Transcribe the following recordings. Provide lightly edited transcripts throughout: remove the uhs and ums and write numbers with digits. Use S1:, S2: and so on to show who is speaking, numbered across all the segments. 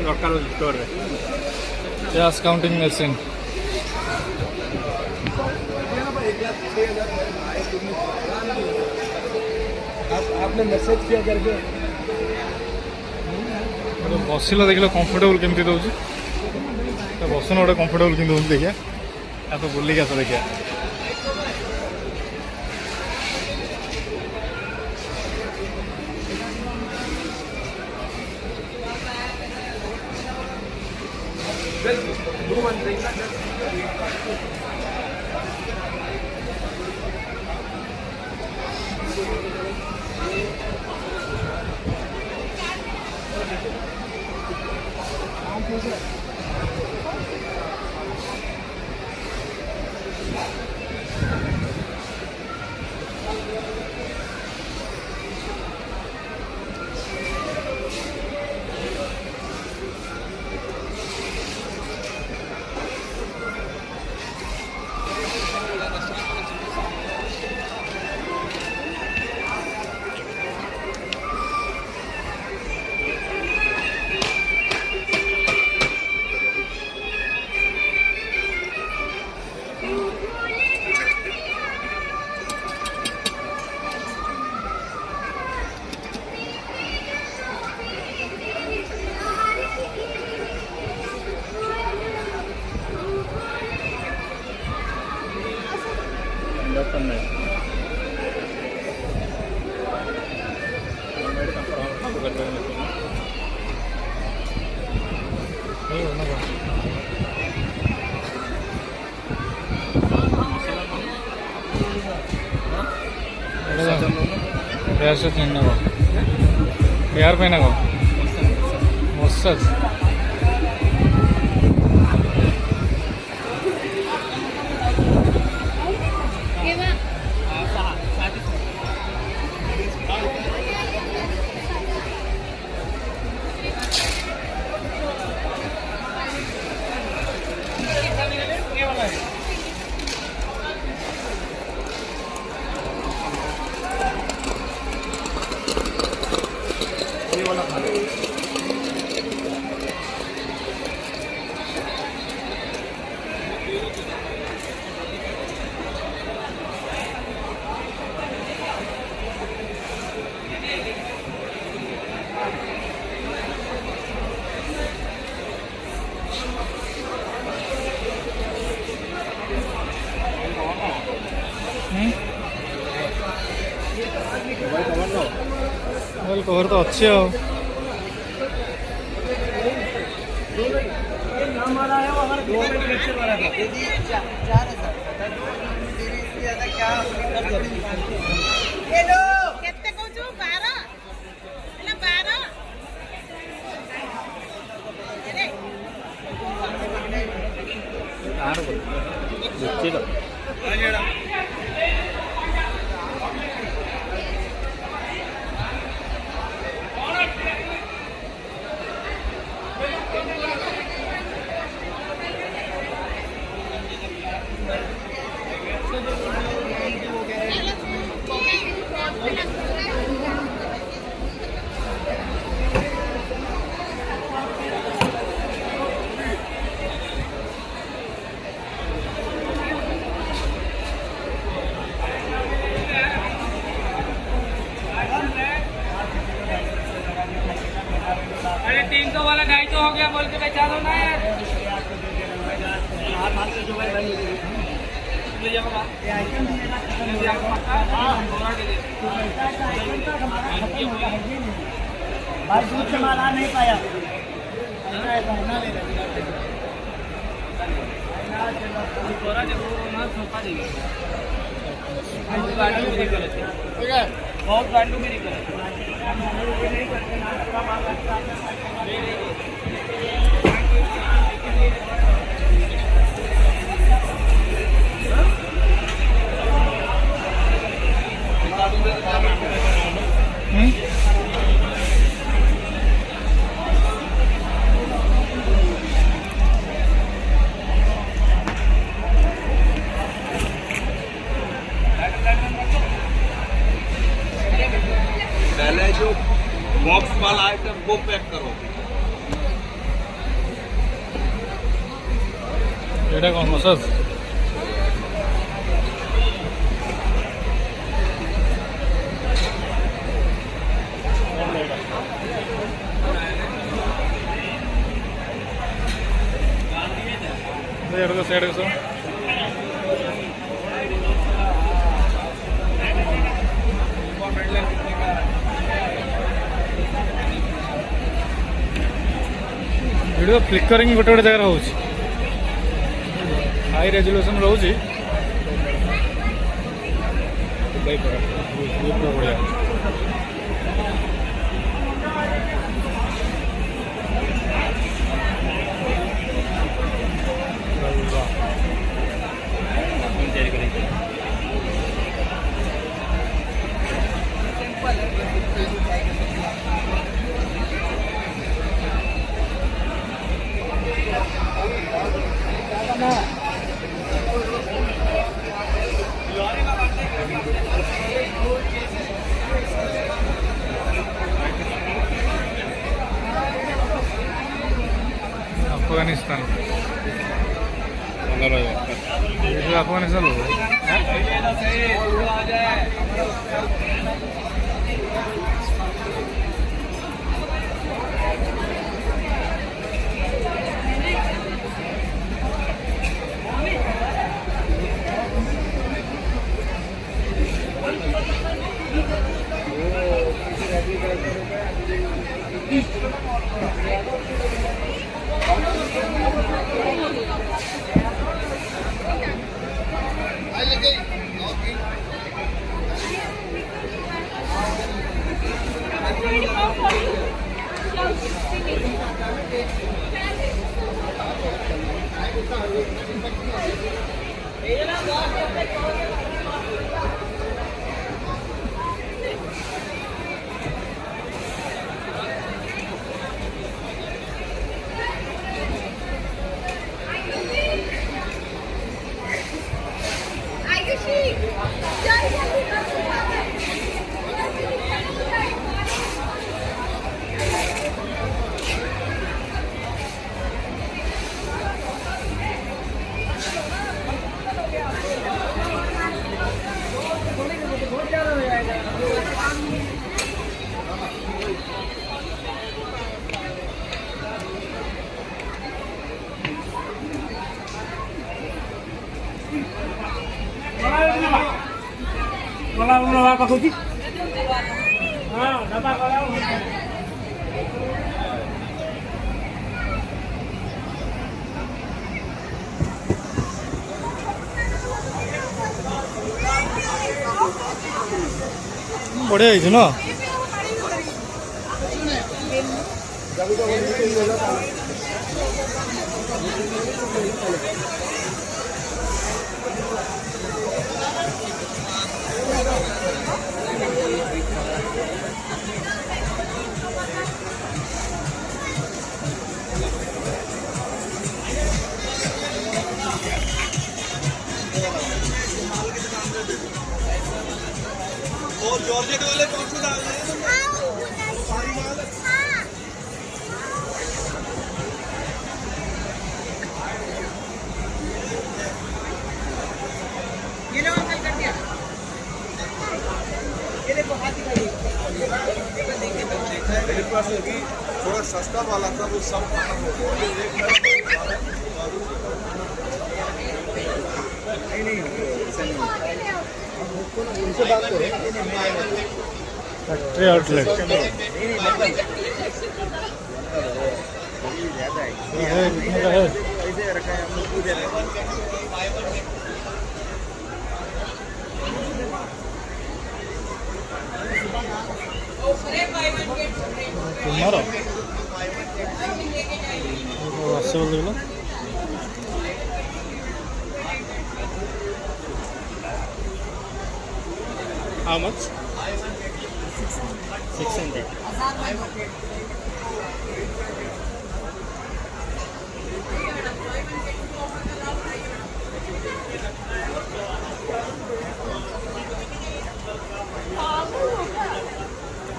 S1: local store.
S2: Yes, counting machine.
S1: आपने message किया करके
S2: बसिला देख कंफर्टेबल केमती दौर बसन गोटे कंफर्टेबल कि देखिए आ तो बुलिक आस देखिए यार पैना को मसाज कवर तो अच्छे हो
S3: वाला 250 हो गया बोल के बेचा दो ना यार।
S1: भाई दूध से माल आ नहीं पाया।
S3: बहुत गाड़ी मेरी कर
S4: वो पैक करो
S2: एटा कौन massage sad sir video flickering गोटे गोटे जगह रोचे हाई रेजोल्यूशन रोचे बढ़िया अफगानिस्तान अफगानिस्तान लोग बढ़िया है ना
S4: और जॉर्जेट वाले कौन से डाल रहे हैं सारी माल
S3: ये लो अंकल कर दिया ये देखो हाथ दिखाइए
S4: मेरे पास अभी थोड़ा सस्ता वाला था वो सब खत्म हो गया
S1: उनसे बात करो
S2: फैक्ट्री आउटलेट तुम्हारा देखलो
S1: How much? 600.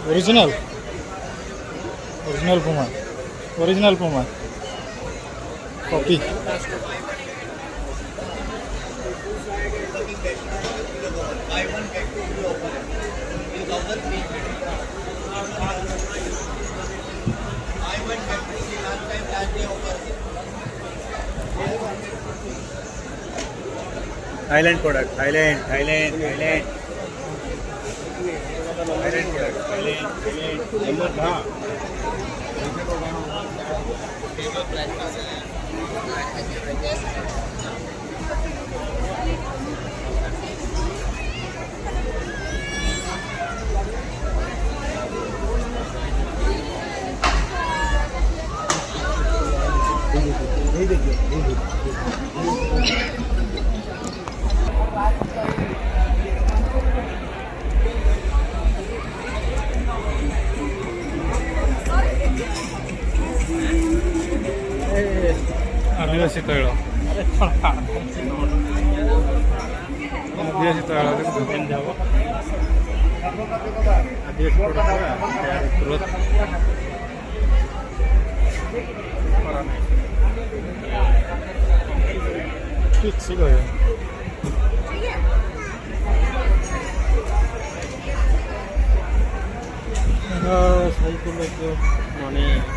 S2: ओरिजिनल ओरिजिनल पुमा copy.
S1: Thailand product, Thailand Thailand Thailand Thailand product, Thailand हाँ। ये देखिए
S2: आदिवासी तैल आदिवासी तैल ठीक सी गए सही को